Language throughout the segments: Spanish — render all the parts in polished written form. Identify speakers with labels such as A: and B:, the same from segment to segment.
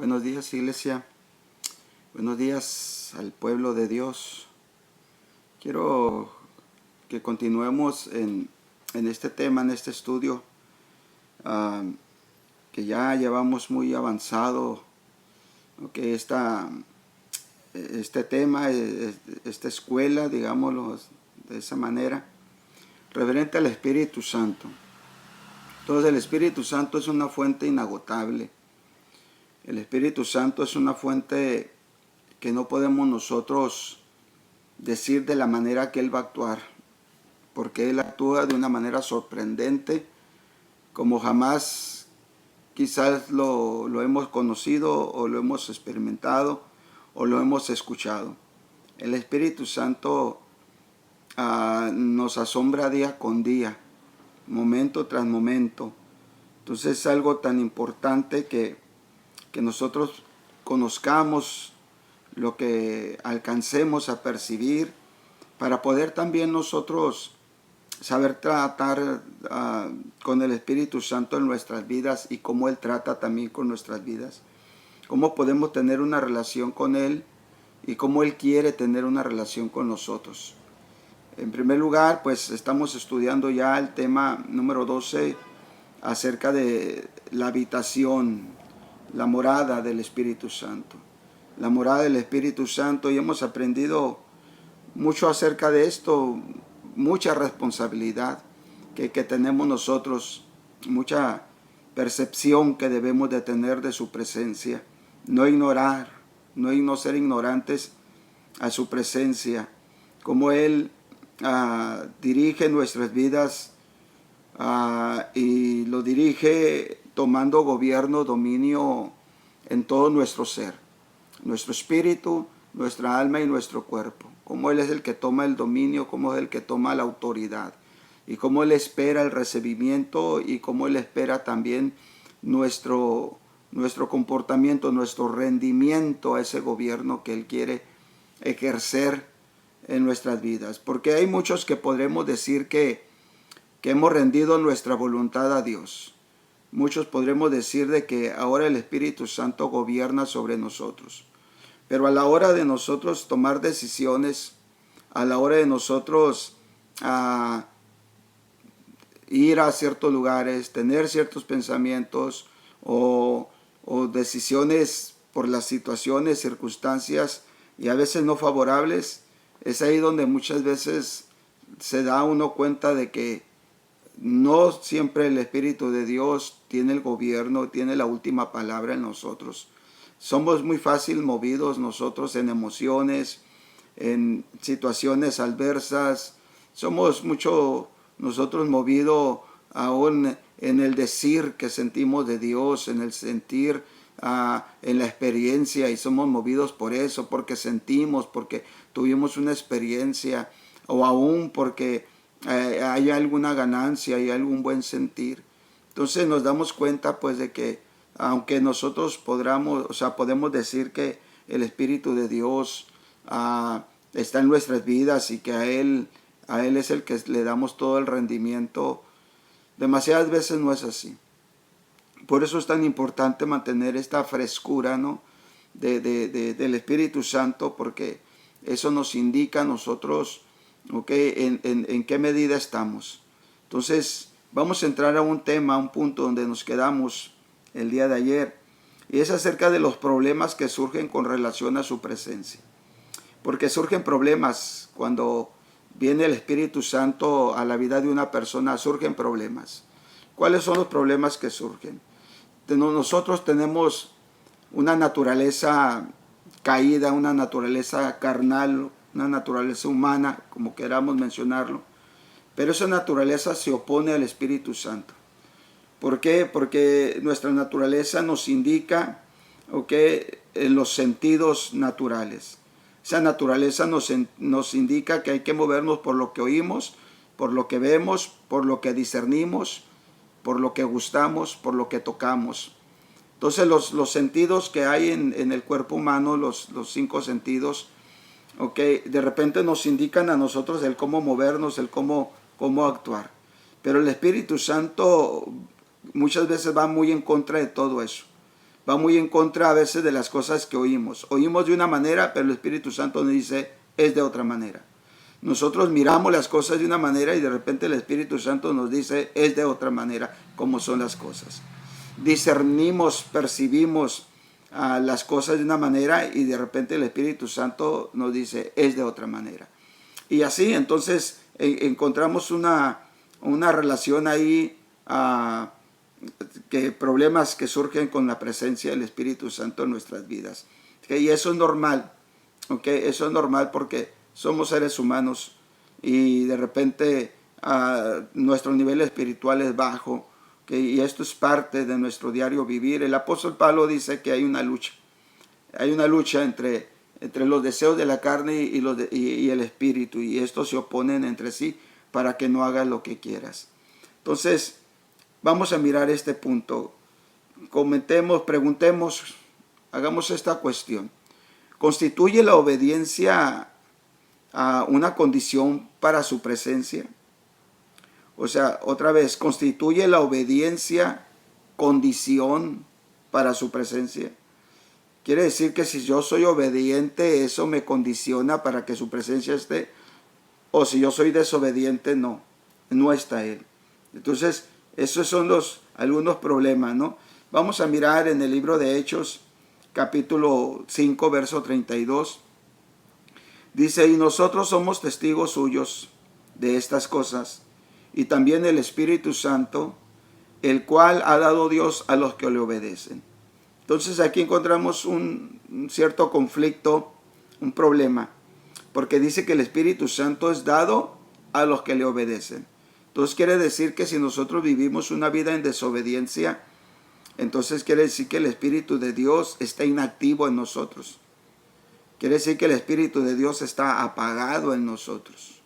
A: Buenos días, iglesia. Buenos días al pueblo de Dios. Quiero que continuemos en este tema, en este estudio, que ya llevamos muy avanzado, que este tema, esta escuela, digámoslo de esa manera, referente al Espíritu Santo. Entonces el Espíritu Santo es una fuente inagotable. El Espíritu Santo es una fuente que no podemos nosotros decir de la manera que Él va a actuar, porque Él actúa de una manera sorprendente, como jamás quizás lo hemos conocido o lo hemos experimentado o lo hemos escuchado. El Espíritu Santo nos asombra día con día, momento tras momento. Entonces es algo tan importante que nosotros conozcamos, lo que alcancemos a percibir, para poder también nosotros saber tratar con el Espíritu Santo en nuestras vidas y cómo Él trata también con nuestras vidas. Cómo podemos tener una relación con Él y cómo Él quiere tener una relación con nosotros. En primer lugar, pues estamos estudiando ya el tema número 12 acerca de la habitación, la morada del Espíritu Santo. La morada del Espíritu Santo, y hemos aprendido mucho acerca de esto, mucha responsabilidad que tenemos nosotros, mucha percepción que debemos de tener de su presencia, no ignorar, no ser ignorantes a su presencia, como Él dirige nuestras vidas y lo dirige tomando gobierno, dominio en todo nuestro ser, nuestro espíritu, nuestra alma y nuestro cuerpo. Cómo Él es el que toma el dominio, cómo es el que toma la autoridad y cómo Él espera el recibimiento y cómo Él espera también nuestro comportamiento, nuestro rendimiento a ese gobierno que Él quiere ejercer en nuestras vidas. Porque hay muchos que podremos decir que hemos rendido nuestra voluntad a Dios. Muchos podremos decir de que ahora el Espíritu Santo gobierna sobre nosotros. Pero a la hora de nosotros tomar decisiones, a la hora de nosotros ir a ciertos lugares, tener ciertos pensamientos o decisiones por las situaciones, circunstancias y a veces no favorables, es ahí donde muchas veces se da uno cuenta de que no siempre el Espíritu de Dios tiene el gobierno, tiene la última palabra en nosotros. Somos muy fácil movidos nosotros en emociones, en situaciones adversas. Somos mucho nosotros movidos aún en el decir que sentimos de Dios, en el sentir, en la experiencia, y somos movidos por eso, porque sentimos, porque tuvimos una experiencia, o aún porque hay alguna ganancia, hay algún buen sentir. Entonces nos damos cuenta pues de que aunque nosotros podemos decir que el Espíritu de Dios está en nuestras vidas y que a Él es el que le damos todo el rendimiento, demasiadas veces no es así. Por eso es tan importante mantener esta frescura, ¿no?, del Espíritu Santo, porque eso nos indica a nosotros en qué medida estamos. Entonces vamos a entrar a un tema, a un punto donde nos quedamos el día de ayer, y es acerca de los problemas que surgen con relación a su presencia. Porque surgen problemas cuando viene el Espíritu Santo a la vida de una persona, surgen problemas. ¿Cuáles son los problemas que surgen? Nosotros tenemos una naturaleza caída, una naturaleza carnal, una naturaleza humana, como queramos mencionarlo, pero esa naturaleza se opone al Espíritu Santo. ¿Por qué? Porque nuestra naturaleza nos indica en los sentidos naturales. Esa naturaleza nos indica que hay que movernos por lo que oímos, por lo que vemos, por lo que discernimos, por lo que gustamos, por lo que tocamos. Entonces los sentidos que hay en el cuerpo humano, los 5 sentidos, de repente nos indican a nosotros el cómo movernos, el cómo actuar. Pero el Espíritu Santo muchas veces va muy en contra de todo eso. va muy en contra a veces de las cosas que oímos. Oímos de una manera, pero el Espíritu Santo nos dice, es de otra manera. Nosotros miramos las cosas de una manera y de repente el Espíritu Santo nos dice, es de otra manera como son las cosas. Discernimos, percibimos las cosas de una manera y de repente el Espíritu Santo nos dice, es de otra manera. Y así entonces encontramos una relación ahí, que problemas que surgen con la presencia del Espíritu Santo en nuestras vidas. Y eso es normal, eso es normal porque somos seres humanos y de repente nuestro nivel espiritual es bajo, y esto es parte de nuestro diario vivir. El apóstol Pablo dice que hay una lucha entre los deseos de la carne y el espíritu, y estos se oponen entre sí para que no hagas lo que quieras. Entonces, vamos a mirar este punto. Comentemos, preguntemos, hagamos esta cuestión. ¿Constituye la obediencia una condición para su presencia? O sea, otra vez, ¿constituye la obediencia condición para su presencia? Quiere decir que si yo soy obediente, eso me condiciona para que su presencia esté. O si yo soy desobediente, no está Él. Entonces, esos son algunos problemas, ¿no? Vamos a mirar en el libro de Hechos, capítulo 5, verso 32. Dice, y nosotros somos testigos suyos de estas cosas, y también el Espíritu Santo, el cual ha dado Dios a los que le obedecen. Entonces aquí encontramos un cierto conflicto, un problema, porque dice que el Espíritu Santo es dado a los que le obedecen. Entonces quiere decir que si nosotros vivimos una vida en desobediencia, entonces quiere decir que el Espíritu de Dios está inactivo en nosotros. Quiere decir que el Espíritu de Dios está apagado en nosotros,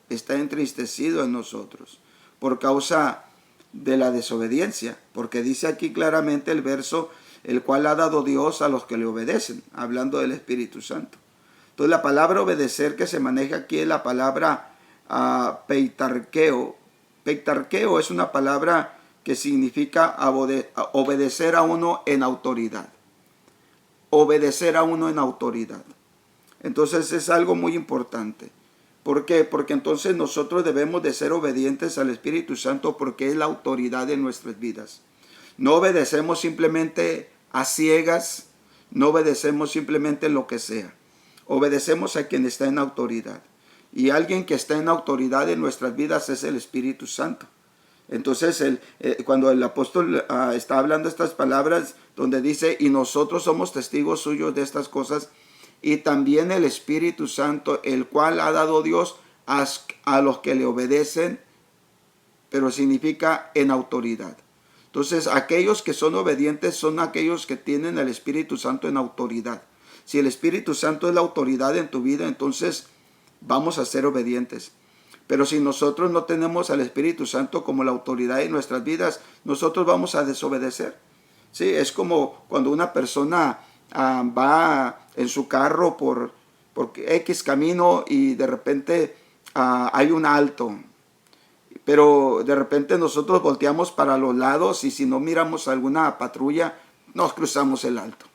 A: está entristecido en nosotros por causa de la desobediencia, porque dice aquí claramente el verso, el cual ha dado Dios a los que le obedecen, hablando del Espíritu Santo. Entonces la palabra obedecer que se maneja aquí es la palabra peitarqueo. Peitarqueo es una palabra que significa obedecer a uno en autoridad. Obedecer a uno en autoridad. Entonces es algo muy importante. ¿Por qué? Porque entonces nosotros debemos de ser obedientes al Espíritu Santo porque es la autoridad de nuestras vidas. No obedecemos simplemente a ciegas, no obedecemos simplemente lo que sea. Obedecemos a quien está en autoridad. Y alguien que está en autoridad en nuestras vidas es el Espíritu Santo. Entonces, cuando el apóstol está hablando estas palabras, donde dice, y nosotros somos testigos suyos de estas cosas, y también el Espíritu Santo, el cual ha dado Dios a los que le obedecen, pero significa en autoridad. Entonces, aquellos que son obedientes son aquellos que tienen el Espíritu Santo en autoridad. Si el Espíritu Santo es la autoridad en tu vida, entonces vamos a ser obedientes. Pero si nosotros no tenemos al Espíritu Santo como la autoridad en nuestras vidas, nosotros vamos a desobedecer. Sí, es como cuando una persona va en su carro por X camino y de repente hay un alto. Pero de repente nosotros volteamos para los lados y si no miramos alguna patrulla, nos cruzamos el alto.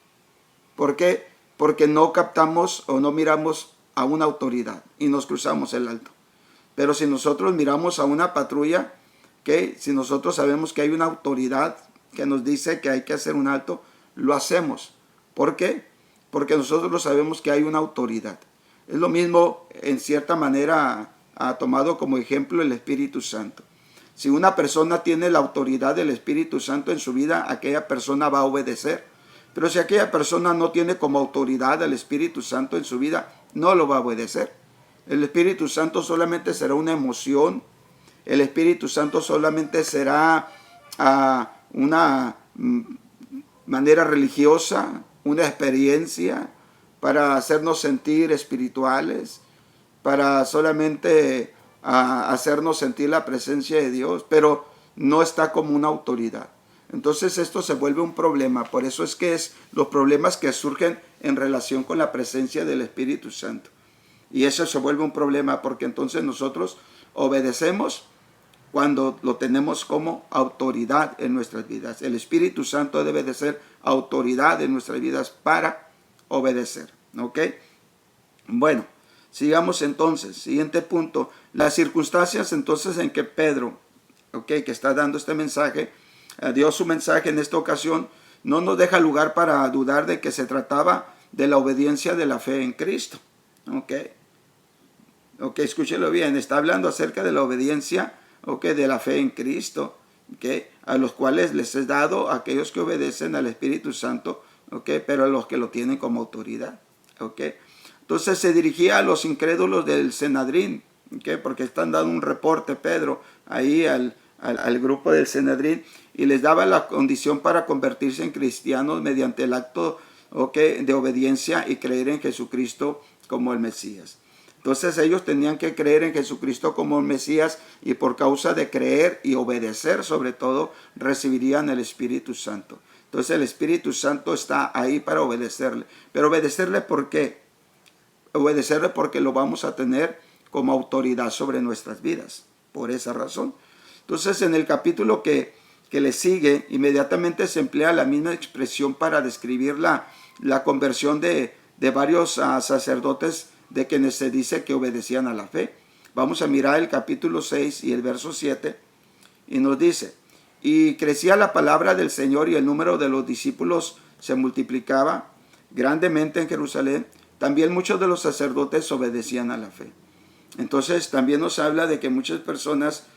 A: ¿Por qué? Porque no captamos o no miramos a una autoridad y nos cruzamos el alto. Pero si nosotros miramos a una patrulla, si nosotros sabemos que hay una autoridad que nos dice que hay que hacer un alto, lo hacemos. ¿Por qué? Porque nosotros sabemos que hay una autoridad. Es lo mismo, en cierta manera, tomado como ejemplo el Espíritu Santo. Si una persona tiene la autoridad del Espíritu Santo en su vida, aquella persona va a obedecer. Pero si aquella persona no tiene como autoridad al Espíritu Santo en su vida, no lo va a obedecer. El Espíritu Santo solamente será una emoción. El Espíritu Santo solamente será una manera religiosa, una experiencia para hacernos sentir espirituales, para solamente hacernos sentir la presencia de Dios, pero no está como una autoridad. Entonces esto se vuelve un problema. Por eso es que es los problemas que surgen en relación con la presencia del Espíritu Santo. Y eso se vuelve un problema porque entonces nosotros obedecemos cuando lo tenemos como autoridad en nuestras vidas. El Espíritu Santo debe de ser autoridad en nuestras vidas para obedecer. ¿Ok? Bueno, sigamos entonces. Siguiente punto. Las circunstancias entonces en que Pedro, que está dando este mensaje, dio su mensaje en esta ocasión, no nos deja lugar para dudar de que se trataba de la obediencia de la fe en Cristo. Ok, escúchelo bien. Está hablando acerca de la obediencia, de la fe en Cristo, a los cuales les es dado a aquellos que obedecen al Espíritu Santo, pero a los que lo tienen como autoridad. Entonces se dirigía a los incrédulos del Sanedrín, porque están dando un reporte, Pedro, ahí al grupo del Sanedrín, y les daba la condición para convertirse en cristianos mediante el acto de obediencia y creer en Jesucristo como el Mesías. Entonces ellos tenían que creer en Jesucristo como el Mesías, y por causa de creer y obedecer sobre todo, recibirían el Espíritu Santo. Entonces el Espíritu Santo está ahí para obedecerle. Pero obedecerle, ¿por qué? Obedecerle porque lo vamos a tener como autoridad sobre nuestras vidas. Por esa razón. Entonces en el capítulo que le sigue, inmediatamente se emplea la misma expresión para describir la conversión de varios sacerdotes, de quienes se dice que obedecían a la fe. Vamos a mirar el capítulo 6 y el verso 7, y nos dice: y crecía la palabra del Señor, y el número de los discípulos se multiplicaba grandemente en Jerusalén. También muchos de los sacerdotes obedecían a la fe. Entonces también nos habla de que muchas personas,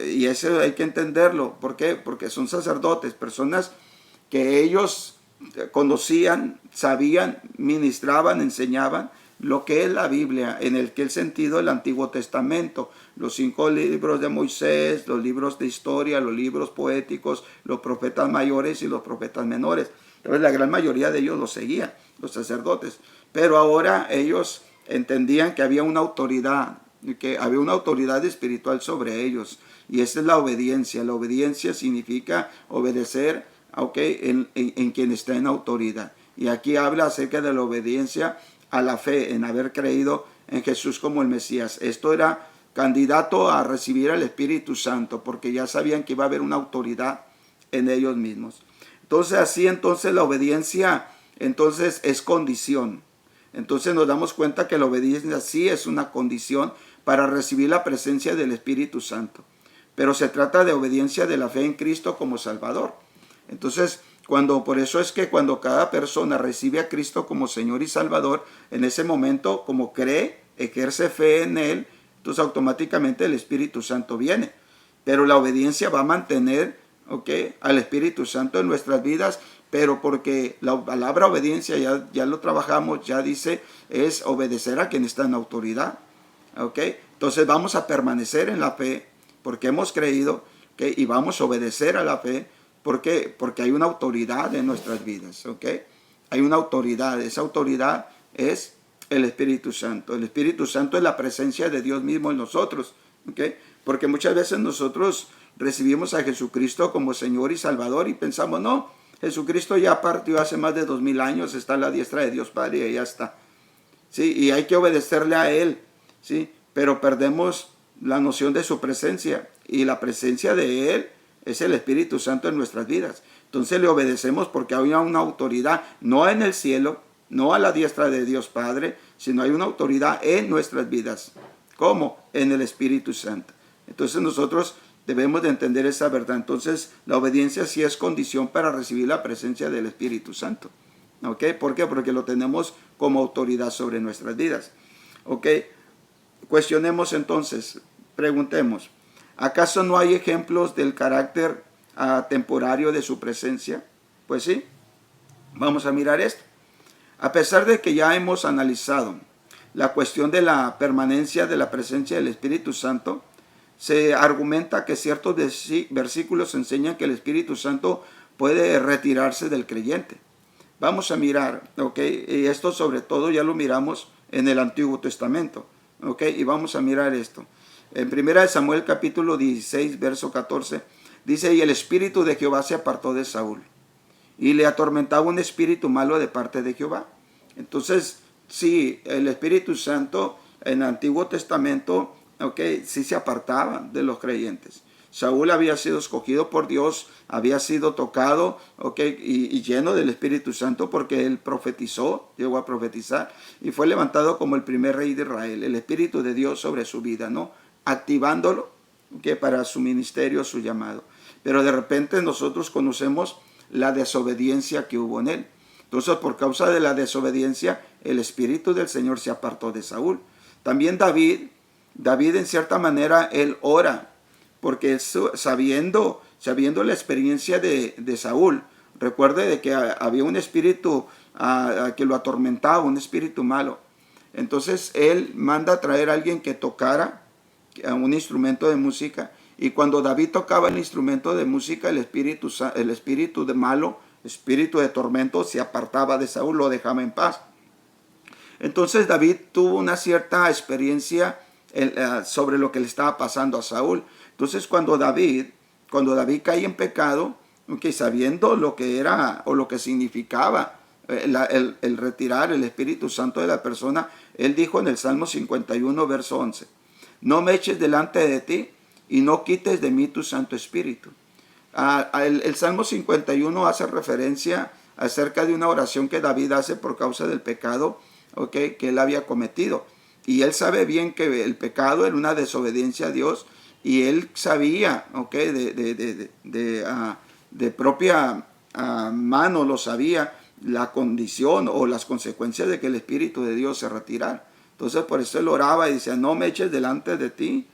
A: y eso hay que entenderlo. ¿Por qué? Porque son sacerdotes, personas que ellos conocían, sabían, ministraban, enseñaban lo que es la Biblia, en el que el sentido del Antiguo Testamento, los 5 libros de Moisés, los libros de historia, los libros poéticos, los profetas mayores y los profetas menores. Entonces la gran mayoría de ellos los seguían, los sacerdotes. Pero ahora ellos entendían que había una autoridad espiritual sobre ellos, y esa es la obediencia. La obediencia significa obedecer en quien está en autoridad. Y aquí habla acerca de la obediencia a la fe, en haber creído en Jesús como el Mesías. Esto era candidato a recibir al Espíritu Santo, porque ya sabían que iba a haber una autoridad en ellos mismos. Entonces la obediencia entonces es condición. Entonces nos damos cuenta que la obediencia sí es una condición para recibir la presencia del Espíritu Santo. Pero se trata de obediencia de la fe en Cristo como Salvador. Entonces, por eso es que cuando cada persona recibe a Cristo como Señor y Salvador, en ese momento, como cree, ejerce fe en Él, entonces automáticamente el Espíritu Santo viene. Pero la obediencia va a mantener al Espíritu Santo en nuestras vidas, pero porque la palabra obediencia, ya lo trabajamos, ya dice, es obedecer a quien está en autoridad. Entonces vamos a permanecer en la fe, porque hemos creído, y vamos a obedecer a la fe. ¿Por qué? Porque hay una autoridad en nuestras vidas, Hay una autoridad. Esa autoridad es el Espíritu Santo. El Espíritu Santo es la presencia de Dios mismo en nosotros, Porque muchas veces nosotros recibimos a Jesucristo como Señor y Salvador y pensamos, no, Jesucristo ya partió hace más de 2000 años, está a la diestra de Dios Padre y ya está. ¿Sí? Y hay que obedecerle a Él, ¿sí? Pero perdemos la noción de su presencia, y la presencia de Él es el Espíritu Santo en nuestras vidas. Entonces le obedecemos porque hay una autoridad, no en el cielo, no a la diestra de Dios Padre, sino hay una autoridad en nuestras vidas. ¿Cómo? En el Espíritu Santo. Entonces nosotros debemos de entender esa verdad. Entonces la obediencia sí es condición para recibir la presencia del Espíritu Santo. ¿Por qué? Porque lo tenemos como autoridad sobre nuestras vidas. Cuestionemos entonces, preguntemos: ¿acaso no hay ejemplos del carácter temporario de su presencia? Pues sí, vamos a mirar esto. A pesar de que ya hemos analizado la cuestión de la permanencia de la presencia del Espíritu Santo, se argumenta que ciertos versículos enseñan que el Espíritu Santo puede retirarse del creyente. Vamos a mirar, y esto sobre todo ya lo miramos en el Antiguo Testamento, y vamos a mirar esto. En 1 Samuel capítulo 16, verso 14, dice: y el espíritu de Jehová se apartó de Saúl, y le atormentaba un espíritu malo de parte de Jehová. Entonces, sí, el Espíritu Santo en el Antiguo Testamento ¿ok? Sí se apartaban de los creyentes. Saúl había sido escogido por Dios, había sido tocado, ¿ok? Y lleno del Espíritu Santo porque él profetizó, llegó a profetizar y fue levantado como el primer rey de Israel, el Espíritu de Dios sobre su vida, ¿no? Activándolo, ¿ok? Para su ministerio, su llamado. Pero de repente nosotros conocemos la desobediencia que hubo en él. Entonces, por causa de la desobediencia, el Espíritu del Señor se apartó de Saúl. También David en cierta manera, él ora, porque sabiendo la experiencia de Saúl, recuerde de que había un espíritu que lo atormentaba, un espíritu malo. Entonces él manda a traer a alguien que tocara un instrumento de música, y cuando David tocaba el instrumento de música, el espíritu de malo, espíritu de tormento, se apartaba de Saúl, lo dejaba en paz. Entonces David tuvo una cierta experiencia sobre lo que le estaba pasando a Saúl. Entonces cuando David cae en pecado, okay, sabiendo lo que era o lo que significaba el retirar el Espíritu Santo de la persona, él dijo en el Salmo 51, verso 11, no me eches delante de ti y no quites de mí tu Santo Espíritu. El Salmo 51 hace referencia acerca de una oración que David hace por causa del pecado, okay, que él había cometido. Y él sabe bien que el pecado era una desobediencia a Dios, y él sabía, okay, de propia mano lo sabía, la condición o las consecuencias de que el Espíritu de Dios se retirara. Entonces por eso él oraba y decía, no me eches delante de ti,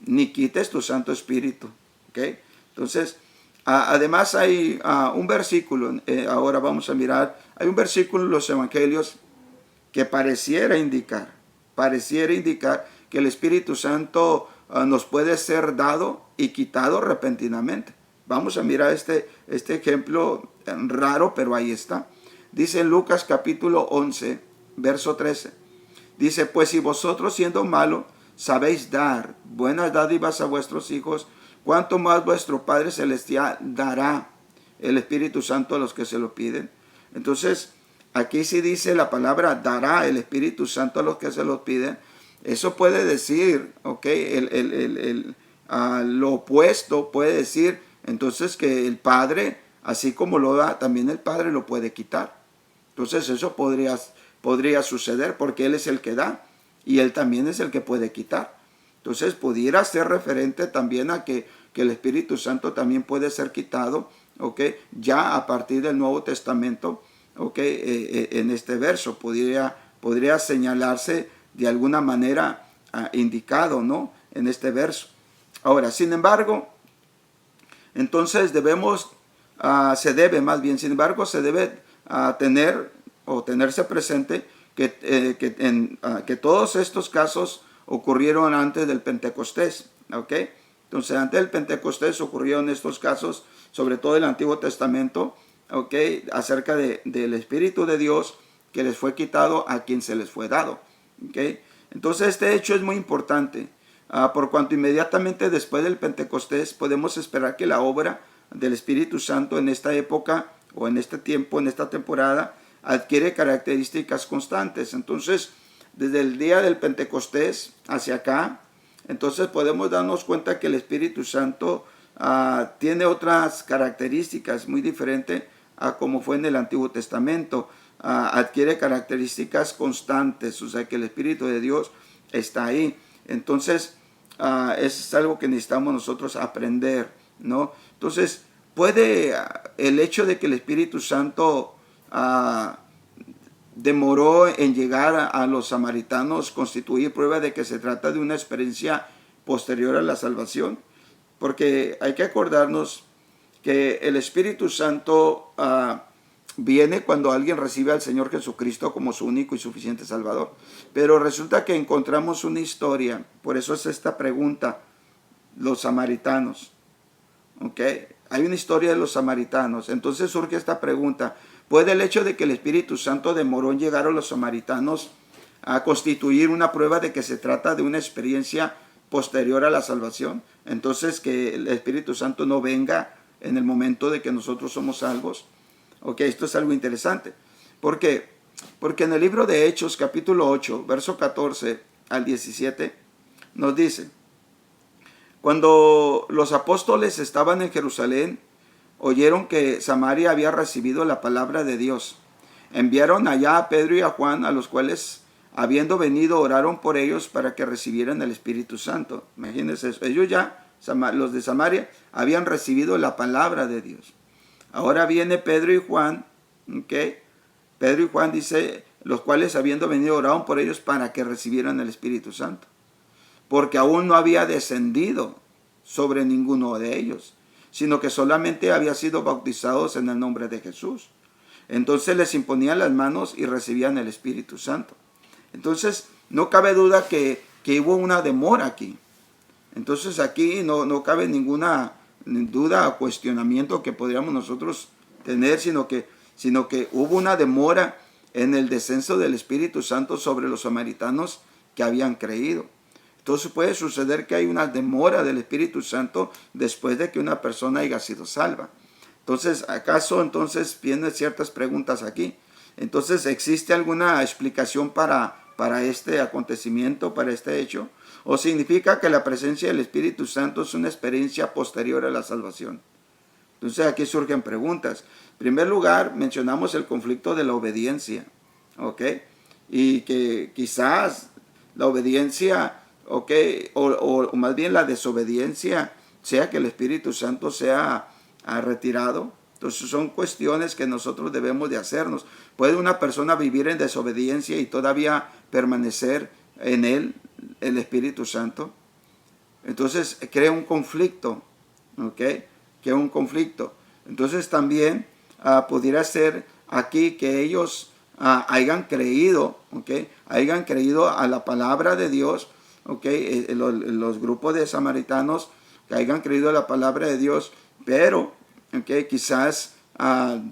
A: ni quites tu Santo Espíritu. Okay. Entonces, además hay un versículo, ahora vamos a mirar, hay un versículo en los Evangelios que pareciera indicar que el Espíritu Santo nos puede ser dado y quitado repentinamente. Vamos a mirar este ejemplo raro, pero ahí está. Dice en Lucas capítulo 11, verso 13. Dice, pues si vosotros siendo malos sabéis dar buenas dádivas a vuestros hijos, ¿cuánto más vuestro Padre Celestial dará el Espíritu Santo a los que se lo piden? Entonces, aquí sí dice la palabra, dará el Espíritu Santo a los que se lo piden. Eso puede decir, ok, lo opuesto puede decir, entonces, que el Padre, así como lo da, también el Padre lo puede quitar. Entonces eso podría suceder porque Él es el que da y Él también es el que puede quitar. Entonces pudiera ser referente también a que el Espíritu Santo también puede ser quitado, ok, ya a partir del Nuevo Testamento, ok, en este verso podría señalarse de alguna manera indicado, ¿no? En este verso. Ahora, sin embargo, entonces se debe tener o tenerse presente que todos estos casos ocurrieron antes del Pentecostés, ¿ok? Entonces, antes del Pentecostés ocurrieron estos casos, sobre todo en el Antiguo Testamento, ¿ok? Acerca del Espíritu de Dios que les fue quitado a quien se les fue dado, ¿ok? Entonces, este hecho es muy importante, por cuanto inmediatamente después del Pentecostés podemos esperar que la obra del Espíritu Santo en esta época o en este tiempo, en esta temporada, adquiere características constantes. Entonces, desde el día del Pentecostés hacia acá, entonces podemos darnos cuenta que el Espíritu Santo tiene otras características muy diferentes a como fue en el Antiguo Testamento. Adquiere características constantes, o sea que el Espíritu de Dios está ahí. Entonces, es algo que necesitamos nosotros aprender, ¿no? Entonces, puede el hecho de que el Espíritu Santo demoró en llegar a los samaritanos constituir prueba de que se trata de una experiencia posterior a la salvación, porque hay que acordarnos que el Espíritu Santo viene cuando alguien recibe al Señor Jesucristo como su único y suficiente Salvador. Pero resulta que encontramos una historia, por eso es esta pregunta, los samaritanos, ¿ok? Hay una historia de los samaritanos, entonces surge esta pregunta, ¿puede el hecho de que el Espíritu Santo demoró en llegar a los samaritanos a constituir una prueba de que se trata de una experiencia posterior a la salvación? Entonces, que el Espíritu Santo no venga en el momento de que nosotros somos salvos. Ok, esto es algo interesante. ¿Por qué? Porque en el libro de Hechos, capítulo 8, verso 14 al 17, nos dice, cuando los apóstoles estaban en Jerusalén, oyeron que Samaria había recibido la palabra de Dios. Enviaron allá a Pedro y a Juan, a los cuales, habiendo venido, oraron por ellos para que recibieran el Espíritu Santo. Imagínense eso. Ellos ya, los de Samaria, habían recibido la palabra de Dios. Ahora viene Pedro y Juan, ¿ok? Pedro y Juan dice, los cuales habiendo venido oraron por ellos para que recibieran el Espíritu Santo. Porque aún no había descendido sobre ninguno de ellos, sino que solamente había sido bautizados en el nombre de Jesús. Entonces les imponían las manos y recibían el Espíritu Santo. Entonces no cabe duda que hubo una demora aquí. Entonces aquí no cabe ninguna duda o cuestionamiento que podríamos nosotros tener, sino que hubo una demora en el descenso del Espíritu Santo sobre los samaritanos que habían creído. Entonces puede suceder que hay una demora del Espíritu Santo después de que una persona haya sido salva. Entonces, ¿acaso entonces vienen ciertas preguntas aquí? Entonces, ¿existe alguna explicación para este acontecimiento, para este hecho? ¿O significa que la presencia del Espíritu Santo es una experiencia posterior a la salvación? Entonces, aquí surgen preguntas. En primer lugar, mencionamos el conflicto de la obediencia, ¿ok? Y que quizás la obediencia, ¿ok? O más bien la desobediencia, sea que el Espíritu Santo sea retirado. Entonces son cuestiones que nosotros debemos de hacernos. ¿Puede una persona vivir en desobediencia y todavía permanecer en él el Espíritu Santo? Entonces crea un conflicto, ¿ok? Crea un conflicto. Entonces también pudiera ser aquí que ellos hayan creído, ¿ok? Hayan creído a la palabra de Dios, ¿ok? Los grupos de samaritanos que hayan creído a la palabra de Dios, pero quizás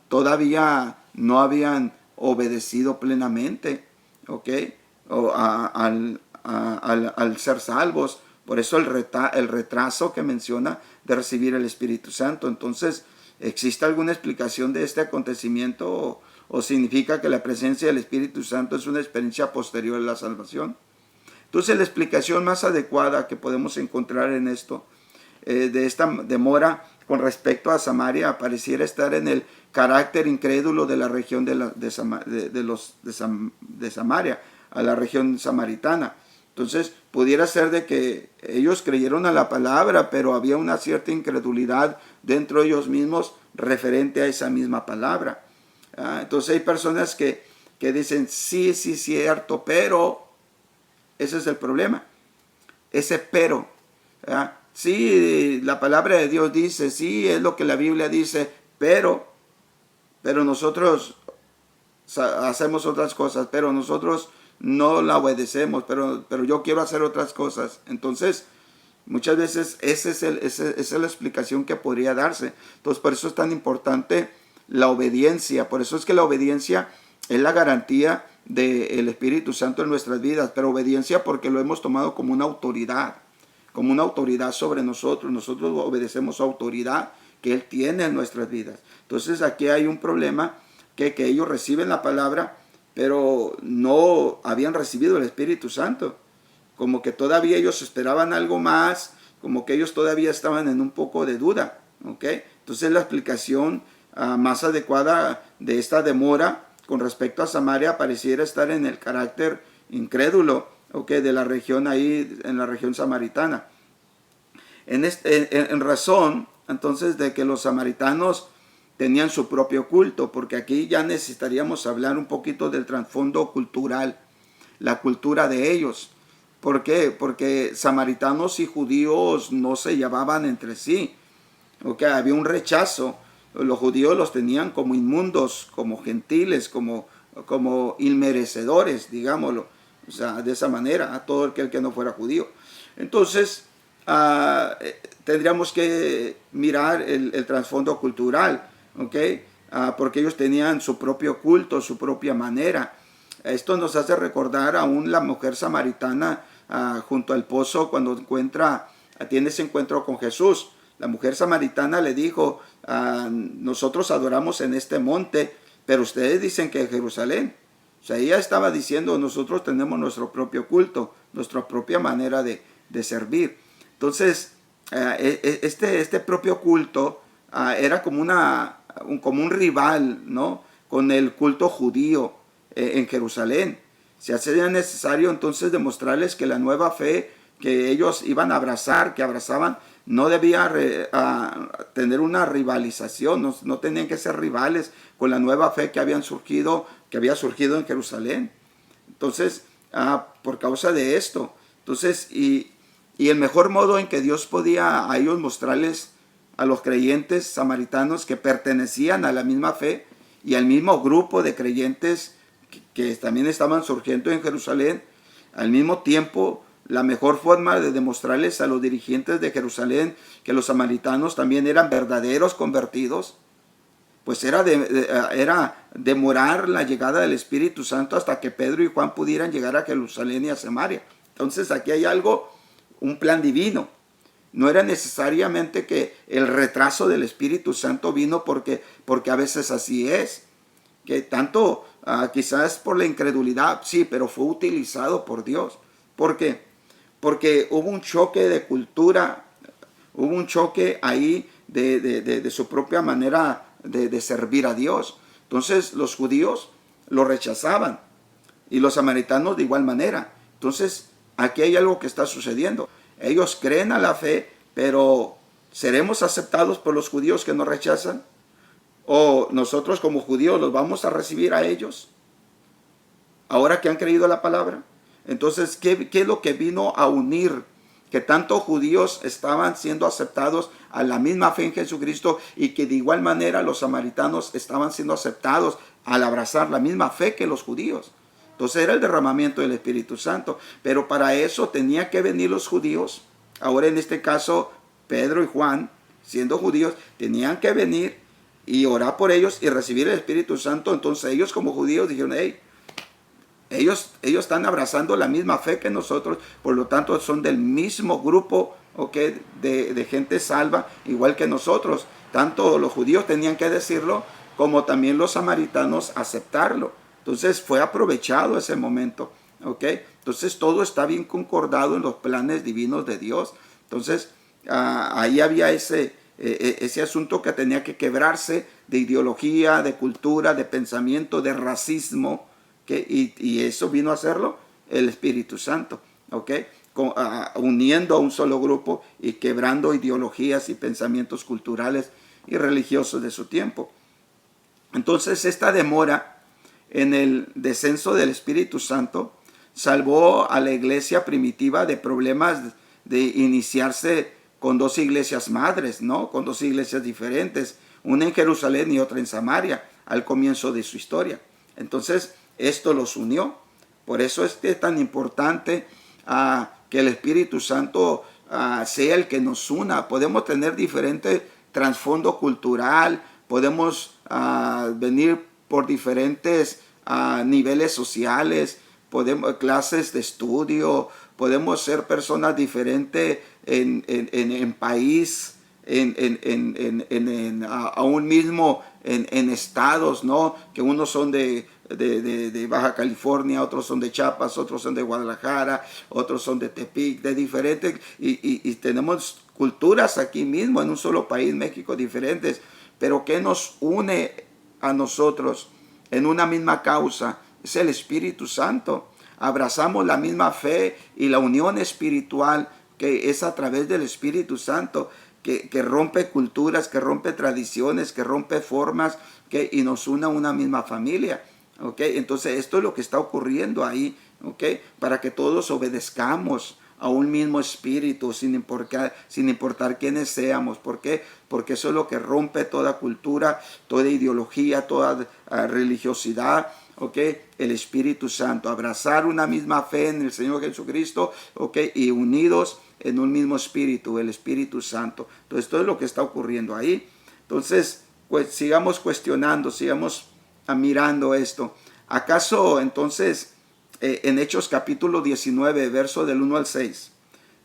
A: todavía no habían obedecido plenamente, al ser salvos. Por eso el retraso que menciona de recibir el Espíritu Santo. Entonces, ¿existe alguna explicación de este acontecimiento o significa que la presencia del Espíritu Santo es una experiencia posterior a la salvación? Entonces, la explicación más adecuada que podemos encontrar en esto, de esta demora con respecto a Samaria, pareciera estar en el carácter incrédulo de la región de Samaria, a la región samaritana. Entonces, pudiera ser de que ellos creyeron a la palabra, pero había una cierta incredulidad dentro de ellos mismos referente a esa misma palabra. Entonces, hay personas que dicen, sí, cierto, pero ese es el problema. Ese pero. Sí, la palabra de Dios dice, sí, es lo que la Biblia dice, pero nosotros hacemos otras cosas, pero nosotros no la obedecemos, pero yo quiero hacer otras cosas. Entonces, muchas veces esa es la explicación que podría darse. Entonces, por eso es tan importante la obediencia. Por eso es que la obediencia es la garantía del Espíritu Santo en nuestras vidas. Pero obediencia porque lo hemos tomado como una autoridad sobre nosotros. Nosotros obedecemos su autoridad que Él tiene en nuestras vidas. Entonces, aquí hay un problema que ellos reciben la palabra, pero no habían recibido el Espíritu Santo. Como que todavía ellos esperaban algo más, como que ellos todavía estaban en un poco de duda. Entonces la explicación más adecuada de esta demora con respecto a Samaria pareciera estar en el carácter incrédulo de la región ahí, en la región samaritana. En razón, entonces, de que los samaritanos tenían su propio culto, porque aquí ya necesitaríamos hablar un poquito del trasfondo cultural, la cultura de ellos. ¿Por qué? Porque samaritanos y judíos no se llevaban entre sí. Había un rechazo. Los judíos los tenían como inmundos, como gentiles, como inmerecedores, digámoslo. O sea, de esa manera, a todo aquel que no fuera judío. Entonces, tendríamos que mirar el trasfondo cultural. Porque ellos tenían su propio culto, su propia manera. Esto nos hace recordar aún la mujer samaritana junto al pozo cuando tiene ese encuentro con Jesús. La mujer samaritana le dijo, nosotros adoramos en este monte, pero ustedes dicen que en Jerusalén. O sea, ella estaba diciendo, nosotros tenemos nuestro propio culto, nuestra propia manera de de servir. Entonces, este propio culto era como un rival, ¿no?, con el culto judío en Jerusalén. Se hacía necesario entonces demostrarles que la nueva fe que ellos iban a abrazar, que abrazaban, no debía tener una rivalización, no tenían que ser rivales con la nueva fe que había surgido en Jerusalén. Entonces, por causa de esto, entonces, y el mejor modo en que Dios podía a ellos mostrarles a los creyentes samaritanos que pertenecían a la misma fe y al mismo grupo de creyentes que también estaban surgiendo en Jerusalén, al mismo tiempo, la mejor forma de demostrarles a los dirigentes de Jerusalén que los samaritanos también eran verdaderos convertidos, pues era demorar la llegada del Espíritu Santo hasta que Pedro y Juan pudieran llegar a Jerusalén y a Samaria. Entonces aquí hay algo, un plan divino. No era necesariamente que el retraso del Espíritu Santo vino porque a veces así es, que tanto quizás por la incredulidad, sí, pero fue utilizado por Dios. ¿Por qué? Porque hubo un choque de cultura, hubo un choque ahí de su propia manera de servir a Dios. Entonces los judíos lo rechazaban y los samaritanos de igual manera. Entonces aquí hay algo que está sucediendo. Ellos creen a la fe, pero ¿seremos aceptados por los judíos que nos rechazan? ¿O nosotros como judíos los vamos a recibir a ellos ahora que han creído la palabra? Entonces, ¿qué es lo que vino a unir? Que tanto judíos estaban siendo aceptados a la misma fe en Jesucristo y que de igual manera los samaritanos estaban siendo aceptados al abrazar la misma fe que los judíos. Entonces era el derramamiento del Espíritu Santo. Pero para eso tenían que venir los judíos. Ahora en este caso, Pedro y Juan, siendo judíos, tenían que venir y orar por ellos y recibir el Espíritu Santo. Entonces ellos como judíos dijeron, hey, ellos están abrazando la misma fe que nosotros, por lo tanto son del mismo grupo, ¿okay?, de gente salva, igual que nosotros. Tanto los judíos tenían que decirlo, como también los samaritanos aceptarlo. Entonces fue aprovechado ese momento, ¿ok? Entonces todo está bien concordado en los planes divinos de Dios. Entonces ahí había ese asunto que tenía que quebrarse de ideología, de cultura, de pensamiento, de racismo, y eso vino a hacerlo el Espíritu Santo, ¿ok? Uniendo a un solo grupo y quebrando ideologías y pensamientos culturales y religiosos de su tiempo. Entonces esta demora en el descenso del Espíritu Santo salvó a la iglesia primitiva de problemas de iniciarse con dos iglesias madres, ¿no? Con dos iglesias diferentes, una en Jerusalén y otra en Samaria, al comienzo de su historia. Entonces, esto los unió. Por eso es que es tan importante que el Espíritu Santo sea el que nos una. Podemos tener diferente trasfondo cultural, podemos venir por diferentes niveles sociales, clases de estudio, podemos ser personas diferentes en país, aún mismo en estados, ¿no? Que unos son de Baja California, otros son de Chiapas, otros son de Guadalajara, otros son de Tepic, de diferentes, y tenemos culturas aquí mismo en un solo país, México, diferentes. Pero ¿qué nos une a nosotros en una misma causa? Es el Espíritu Santo. Abrazamos la misma fe y la unión espiritual que es a través del Espíritu Santo, que rompe culturas, que rompe tradiciones, que rompe formas, y nos une a una misma familia. ¿Okay? Entonces esto es lo que está ocurriendo ahí, ¿okay? Para que todos obedezcamos a un mismo espíritu sin importar quiénes seamos. ¿Por qué? Porque eso es lo que rompe toda cultura, toda ideología, toda religiosidad, ¿okay? El Espíritu Santo, abrazar una misma fe en el Señor Jesucristo, ¿okay? Y unidos en un mismo espíritu, el Espíritu Santo. Entonces esto es lo que está ocurriendo ahí. Entonces, pues sigamos cuestionando, sigamos mirando esto. ¿Acaso entonces en Hechos capítulo 19, verso del 1 al 6,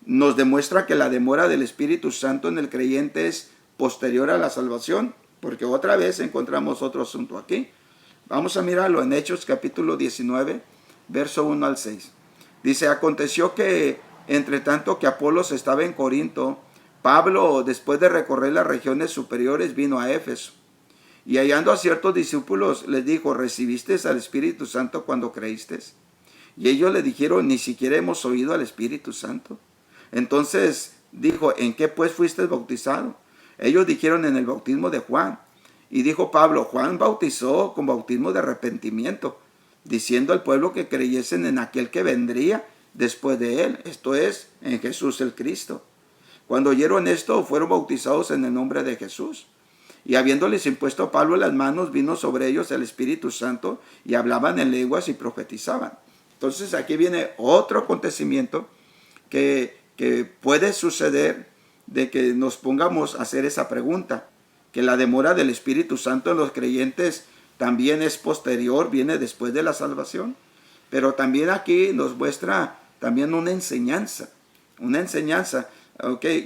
A: nos demuestra que la demora del Espíritu Santo en el creyente es posterior a la salvación? Porque otra vez encontramos otro asunto aquí. Vamos a mirarlo en Hechos capítulo 19, verso 1 al 6. Dice, aconteció que Entre tanto que Apolos estaba en Corinto, Pablo, después de recorrer las regiones superiores, vino a Éfeso. Y hallando a ciertos discípulos, les dijo, ¿recibiste al Espíritu Santo cuando creíste? Y ellos le dijeron, ni siquiera hemos oído al Espíritu Santo. Entonces dijo, ¿en qué pues fuiste bautizado? Ellos dijeron, en el bautismo de Juan. Y dijo Pablo, Juan bautizó con bautismo de arrepentimiento, diciendo al pueblo que creyesen en aquel que vendría después de él, esto es, en Jesús el Cristo. Cuando oyeron esto, fueron bautizados en el nombre de Jesús. Y habiéndoles impuesto a Pablo las manos, vino sobre ellos el Espíritu Santo, y hablaban en lenguas y profetizaban. Entonces aquí viene otro acontecimiento que puede suceder, de que nos pongamos a hacer esa pregunta, que la demora del Espíritu Santo en los creyentes también es posterior, viene después de la salvación. Pero también aquí nos muestra también una enseñanza.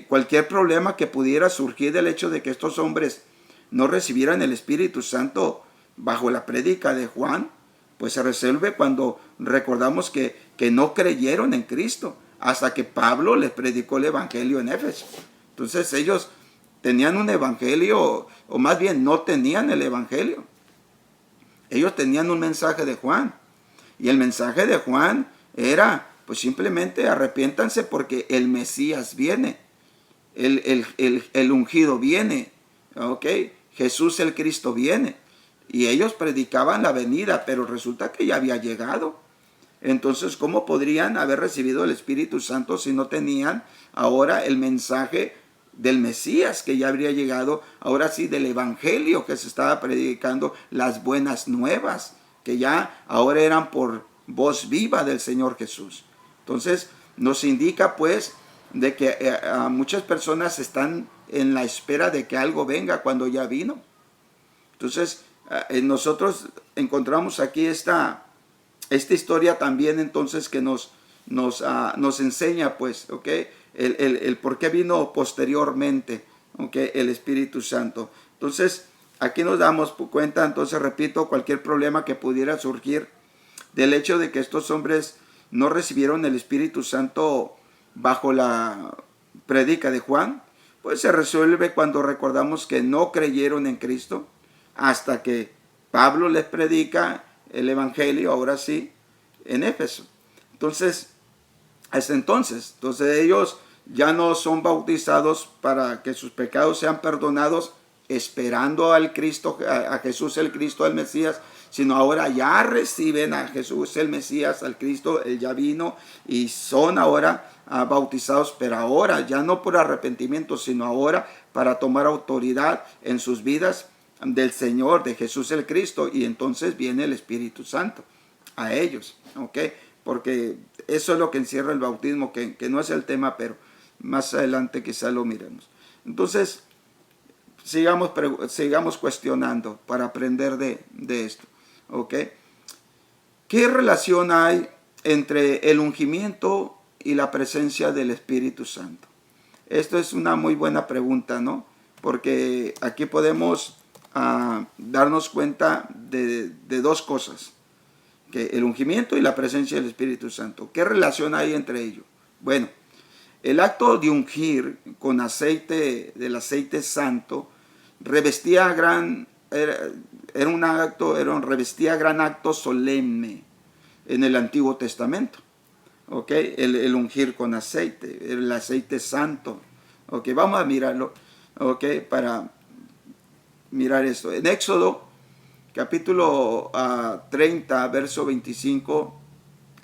A: Cualquier problema que pudiera surgir del hecho de que estos hombres no recibieran el Espíritu Santo bajo la prédica de Juan, pues se resuelve cuando recordamos que no creyeron en Cristo hasta que Pablo les predicó el Evangelio en Éfeso. Entonces ellos tenían un evangelio, o más bien no tenían el Evangelio. Ellos tenían un mensaje de Juan. Y el mensaje de Juan era, pues simplemente arrepiéntanse porque el Mesías viene. El ungido viene. Jesús el Cristo viene. Y ellos predicaban la venida, pero resulta que ya había llegado. Entonces, ¿cómo podrían haber recibido el Espíritu Santo si no tenían ahora el mensaje del Mesías que ya habría llegado? Ahora sí, del Evangelio que se estaba predicando, las buenas nuevas, que ya ahora eran por voz viva del Señor Jesús. Entonces, nos indica pues de que muchas personas están en la espera de que algo venga cuando ya vino. Entonces, nosotros encontramos aquí esta historia también entonces que nos enseña pues, el por qué vino posteriormente, el Espíritu Santo. Entonces, aquí nos damos cuenta, entonces repito, cualquier problema que pudiera surgir del hecho de que estos hombres no recibieron el Espíritu Santo bajo la prédica de Juan, pues se resuelve cuando recordamos que no creyeron en Cristo hasta que Pablo les predica el Evangelio, ahora sí, en Éfeso. Entonces, hasta entonces ellos ya no son bautizados para que sus pecados sean perdonados esperando al Cristo, a Jesús el Cristo, al Mesías, sino ahora ya reciben a Jesús el Mesías, al Cristo, él ya vino, y son ahora bautizados, pero ahora ya no por arrepentimiento, sino ahora para tomar autoridad en sus vidas del Señor, de Jesús el Cristo, y entonces viene el Espíritu Santo a ellos, porque eso es lo que encierra el bautismo, que no es el tema, pero más adelante quizá lo miremos. Entonces, sigamos cuestionando para aprender de esto, ¿Qué relación hay entre el ungimiento y la presencia del Espíritu Santo? Esto es una muy buena pregunta, ¿no? Porque aquí podemos darnos cuenta de dos cosas, que el ungimiento y la presencia del Espíritu Santo. ¿Qué relación hay entre ellos? Bueno, el acto de ungir con aceite, del aceite santo, revestía gran acto solemne en el Antiguo Testamento. El ungir con aceite, el aceite santo. Vamos a mirarlo, para mirar esto. En Éxodo, capítulo 30, verso 25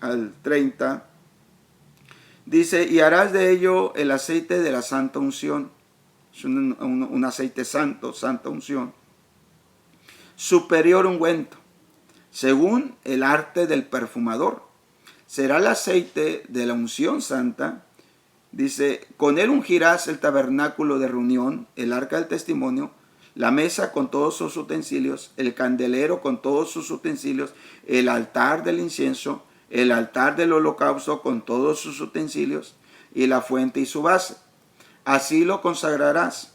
A: al 30, dice, y harás de ello el aceite de la santa unción. Es un aceite santo, santa unción. Superior ungüento, según el arte del perfumador. Será el aceite de la unción santa. Dice, con él ungirás el tabernáculo de reunión, el arca del testimonio, la mesa con todos sus utensilios, el candelero con todos sus utensilios, el altar del incienso, el altar del holocausto con todos sus utensilios, y la fuente y su base. Así lo consagrarás,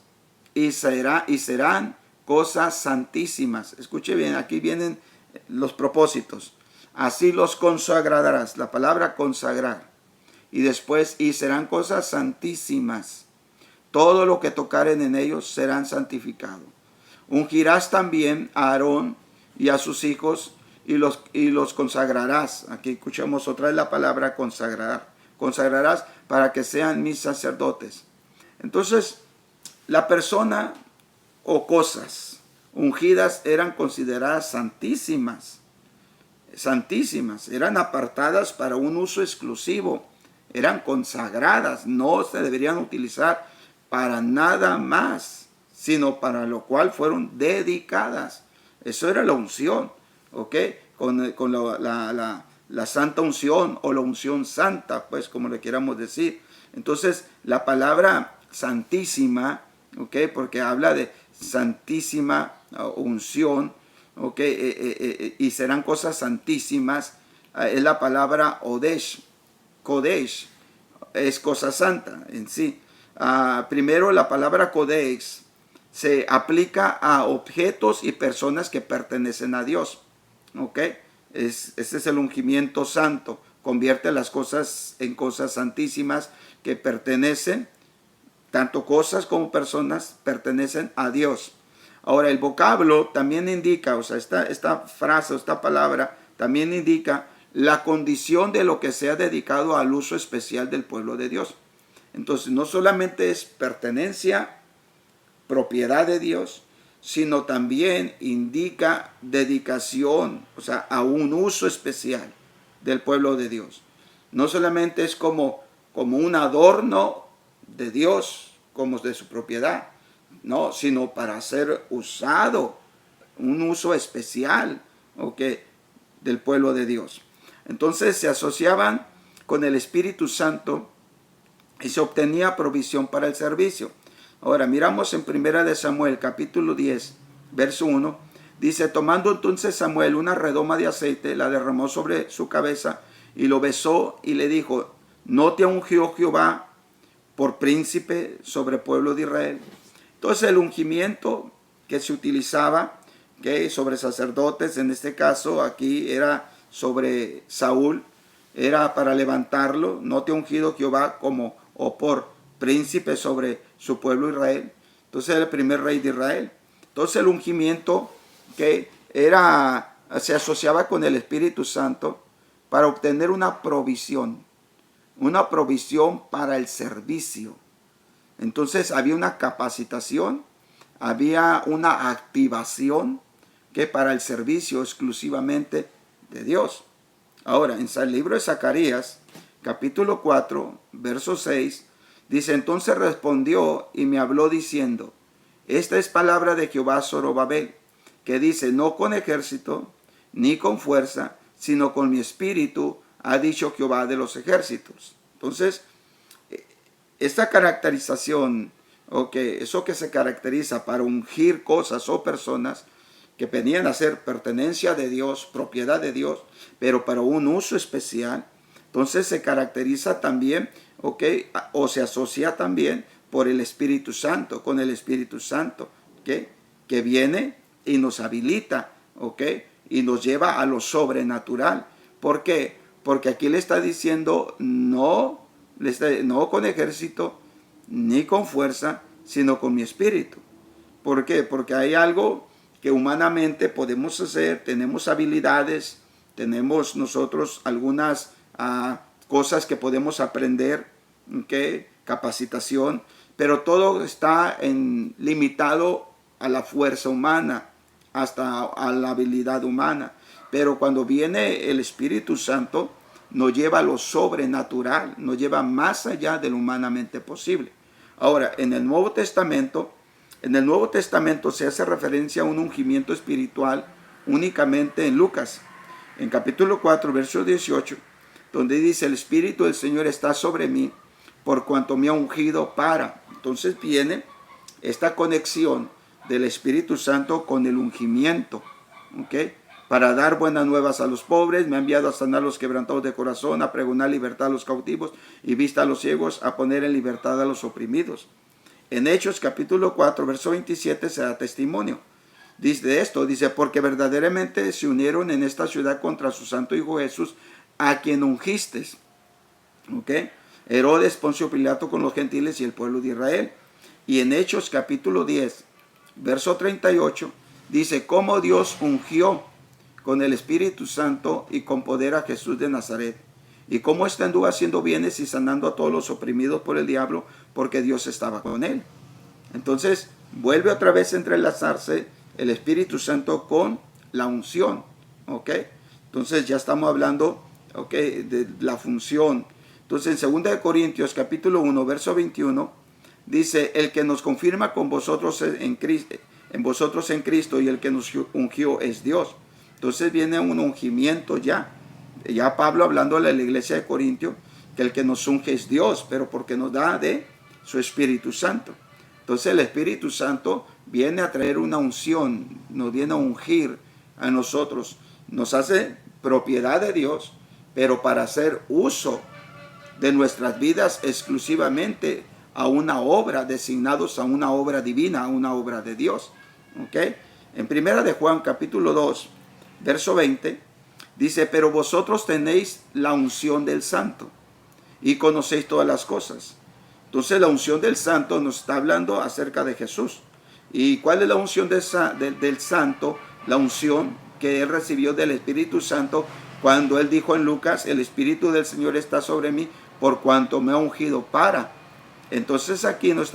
A: y serán cosas santísimas. Escuche bien, aquí vienen los propósitos. Así los consagrarás, la palabra consagrar. Y después, y serán cosas santísimas. Todo lo que tocaren en ellos serán santificados. Ungirás también a Aarón y a sus hijos y los consagrarás. Aquí escuchamos otra vez la palabra consagrar. Consagrarás para que sean mis sacerdotes. Entonces, la persona o cosas ungidas eran consideradas santísimas. Santísimas. Eran apartadas para un uso exclusivo. Eran consagradas. No se deberían utilizar para nada más, sino para lo cual fueron dedicadas. Eso era la unción, ¿ok? Con la santa unción o la unción santa, pues como le queramos decir. Entonces, la palabra santísima, ¿ok? Porque habla de santísima unción, ¿ok? Y serán cosas santísimas, es la palabra Odesh, Kodesh, es cosa santa en sí. Primero, la palabra Kodesh se aplica a objetos y personas que pertenecen a Dios. ¿Ok? Este es el ungimiento santo. Convierte las cosas en cosas santísimas que pertenecen, tanto cosas como personas, pertenecen a Dios. Ahora, el vocablo también indica, o sea, esta frase, esta palabra, también indica la condición de lo que sea dedicado al uso especial del pueblo de Dios. Entonces, no solamente es pertenencia, propiedad de Dios, sino también indica dedicación, o sea, a un uso especial del pueblo de Dios. No solamente es como un adorno de Dios, como de su propiedad, no, sino para ser usado, un uso especial, ¿ok?, del pueblo de Dios. Entonces se asociaban con el Espíritu Santo y se obtenía provisión para el servicio. Ahora miramos en 1 Samuel capítulo 10, verso 1. Dice, tomando entonces Samuel una redoma de aceite, la derramó sobre su cabeza y lo besó y le dijo, ¿no te ungió Jehová por príncipe sobre el pueblo de Israel? Entonces el ungimiento que se utilizaba, que sobre sacerdotes, en este caso aquí era sobre Saúl, era para levantarlo, no te ha ungido Jehová como o por príncipe sobre su pueblo Israel. Entonces era el primer rey de Israel. Entonces el ungimiento que se asociaba con el Espíritu Santo para obtener una provisión para el servicio. Entonces había una capacitación, había una activación que para el servicio exclusivamente de Dios. Ahora, en el libro de Zacarías, capítulo 4, verso 6, dice, entonces respondió y me habló diciendo, esta es palabra de Jehová Zorobabel, que dice, no con ejército, ni con fuerza, sino con mi espíritu, ha dicho Jehová de los ejércitos. Entonces, esta caracterización, eso que se caracteriza para ungir cosas o personas que venían a ser pertenencia de Dios, propiedad de Dios, pero para un uso especial, entonces se caracteriza también, o se asocia también por el Espíritu Santo, con el Espíritu Santo, que viene y nos habilita, y nos lleva a lo sobrenatural. ¿Por qué? Porque aquí le está diciendo no con ejército ni con fuerza, sino con mi espíritu. ¿Por qué? Porque hay algo que humanamente podemos hacer, tenemos habilidades, tenemos nosotros algunas cosas que podemos aprender, capacitación, pero todo está limitado a la fuerza humana, hasta a la habilidad humana. Pero cuando viene el Espíritu Santo, nos lleva a lo sobrenatural, nos lleva más allá de lo humanamente posible. Ahora, en el Nuevo Testamento se hace referencia a un ungimiento espiritual únicamente en Lucas, en capítulo 4, verso 18, donde dice, el Espíritu del Señor está sobre mí, por cuanto me ha ungido para. Entonces viene esta conexión del Espíritu Santo con el ungimiento, para dar buenas nuevas a los pobres, me ha enviado a sanar a los quebrantados de corazón, a pregonar libertad a los cautivos y vista a los ciegos, a poner en libertad a los oprimidos. En Hechos capítulo 4, verso 27 se da testimonio. Dice, porque verdaderamente se unieron en esta ciudad contra su santo Hijo Jesús, a quien ungiste, ¿Ok? Herodes, Poncio Pilato con los gentiles y el pueblo de Israel. Y en Hechos capítulo 10, verso 38, dice cómo Dios ungió con el Espíritu Santo y con poder a Jesús de Nazaret. Y cómo éste anduvo haciendo bienes y sanando a todos los oprimidos por el diablo, porque Dios estaba con él. Entonces, vuelve otra vez a entrelazarse el Espíritu Santo con la unción. ¿Ok? Entonces, ya estamos hablando, ¿ok?, de la función. Entonces, en 2 Corintios capítulo 1, verso 21, dice, el que nos confirma con vosotros en Cristo y el que nos ungió es Dios. Entonces viene un ungimiento ya. Ya Pablo hablando a la iglesia de Corintio, que el que nos unge es Dios, pero porque nos da de su Espíritu Santo. Entonces el Espíritu Santo viene a traer una unción, nos viene a ungir a nosotros, nos hace propiedad de Dios, pero para hacer uso de nuestras vidas exclusivamente a una obra, designados a una obra divina, a una obra de Dios. ¿Ok? En primera de Juan capítulo 2, verso 20, dice, pero vosotros tenéis la unción del Santo y conocéis todas las cosas. Entonces la unción del Santo nos está hablando acerca de Jesús. ¿Y cuál es la unción del Santo? La unción que él recibió del Espíritu Santo cuando él dijo en Lucas, el Espíritu del Señor está sobre mí por cuanto me ha ungido para. Entonces aquí nos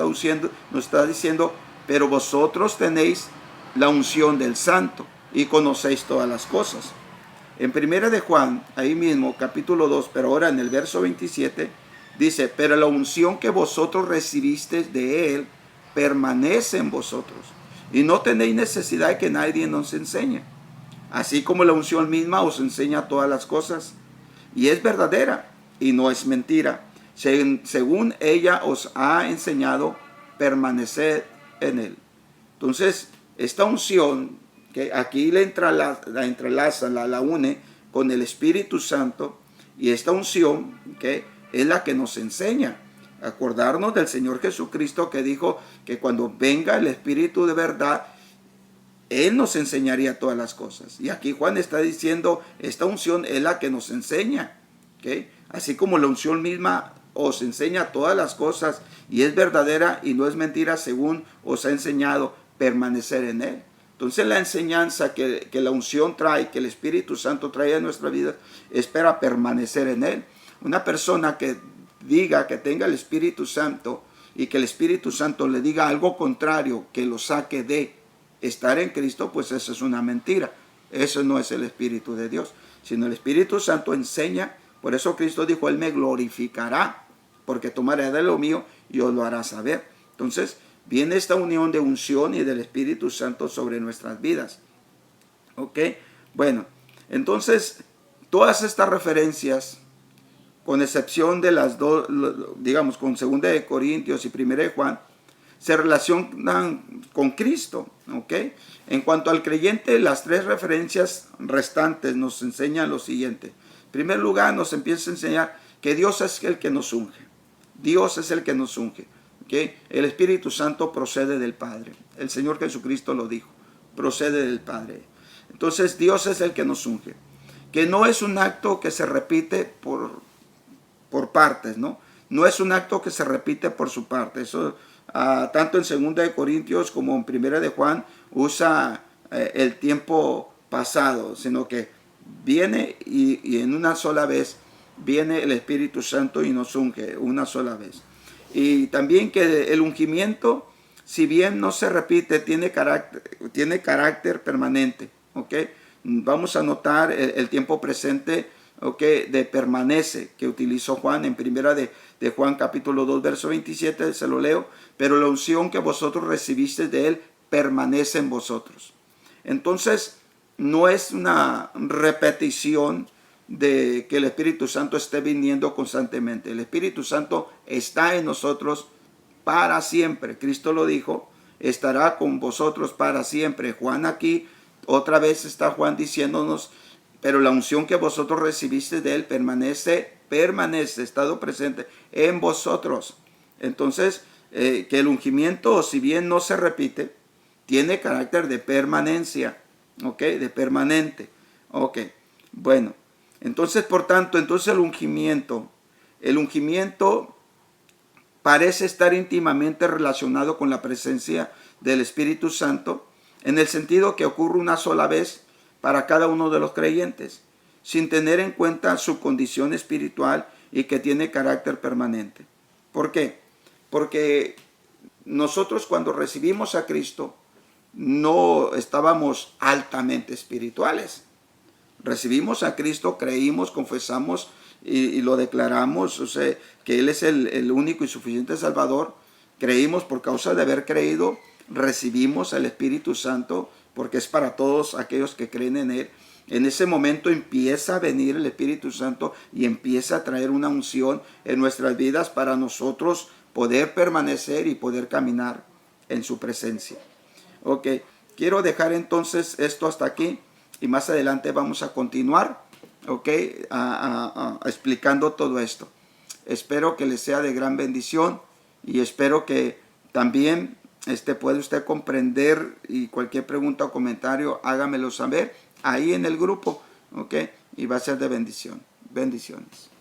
A: está diciendo, pero vosotros tenéis la unción del Santo y conocéis todas las cosas. En primera de Juan, ahí mismo, capítulo 2, pero ahora en el verso 27, dice, pero la unción que vosotros recibisteis de él permanece en vosotros y no tenéis necesidad de que nadie nos enseñe. Así como la unción misma os enseña todas las cosas y es verdadera y no es mentira. Según ella os ha enseñado, permaneced en él. Entonces, esta unción, que aquí la entrelaza, la une con el Espíritu Santo, y esta unción, que es la que nos enseña. Acordarnos del Señor Jesucristo que dijo que cuando venga el Espíritu de verdad, Él nos enseñaría todas las cosas. Y aquí Juan está diciendo, esta unción es la que nos enseña. ¿Okay? Así como la unción misma os enseña todas las cosas y es verdadera y no es mentira según os ha enseñado, permanecer en él. Entonces la enseñanza que la unción trae, que el Espíritu Santo trae a nuestra vida, es para permanecer en él. Una persona que diga que tenga el Espíritu Santo y que el Espíritu Santo le diga algo contrario, que lo saque de estar en Cristo, pues eso es una mentira. Eso no es el Espíritu de Dios, sino el Espíritu Santo enseña. Por eso Cristo dijo, Él me glorificará, porque tomaré de lo mío y os lo hará saber. Entonces, viene esta unión de unción y del Espíritu Santo sobre nuestras vidas. ¿Ok? Bueno, entonces, todas estas referencias, con excepción de las dos, digamos, con 2 de Corintios y 1 de Juan, se relacionan con Cristo. ¿Ok? En cuanto al creyente, las tres referencias restantes nos enseñan lo siguiente. En primer lugar, nos empieza a enseñar que Dios es el que nos unge. Dios es el que nos unge. ¿Okay? El Espíritu Santo procede del Padre. El Señor Jesucristo lo dijo. Procede del Padre. Entonces, Dios es el que nos unge. Que no es un acto que se repite por partes, ¿no? No es un acto que se repite por su parte. Eso, tanto en 2 de Corintios como en 1 de Juan, usa el tiempo pasado, sino que viene y en una sola vez viene el Espíritu Santo y nos unge una sola vez. Y también que el ungimiento, si bien no se repite, tiene carácter permanente. ¿Okay? Vamos a notar el tiempo presente, ¿okay?, de permanece, que utilizó Juan en primera de Juan capítulo 2, verso 27, se lo leo. Pero la unción que vosotros recibisteis de él permanece en vosotros. Entonces, no es una repetición de que el Espíritu Santo esté viniendo constantemente. El Espíritu Santo está en nosotros para siempre. Cristo lo dijo, estará con vosotros para siempre. Juan aquí, otra vez está Juan diciéndonos, pero la unción que vosotros recibiste de él permanece, estado presente en vosotros. Entonces, que el ungimiento, si bien no se repite, tiene carácter de permanencia. ¿Ok? De permanente. ¿Ok? Bueno. Entonces, por tanto, el ungimiento el ungimiento parece estar íntimamente relacionado con la presencia del Espíritu Santo, en el sentido que ocurre una sola vez para cada uno de los creyentes, sin tener en cuenta su condición espiritual y que tiene carácter permanente. ¿Por qué? Porque nosotros cuando recibimos a Cristo no estábamos altamente espirituales. Recibimos a Cristo, creímos, confesamos y lo declaramos, o sea, que Él es el único y suficiente Salvador. Creímos por causa de haber creído, recibimos el Espíritu Santo, porque es para todos aquellos que creen en Él. En ese momento empieza a venir el Espíritu Santo y empieza a traer una unción en nuestras vidas para nosotros poder permanecer y poder caminar en su presencia. Ok, quiero dejar entonces esto hasta aquí y más adelante vamos a continuar, ok, explicando todo esto. Espero que les sea de gran bendición y espero que también puede usted comprender, y cualquier pregunta o comentario hágamelo saber ahí en el grupo, ok, y va a ser de bendición. Bendiciones.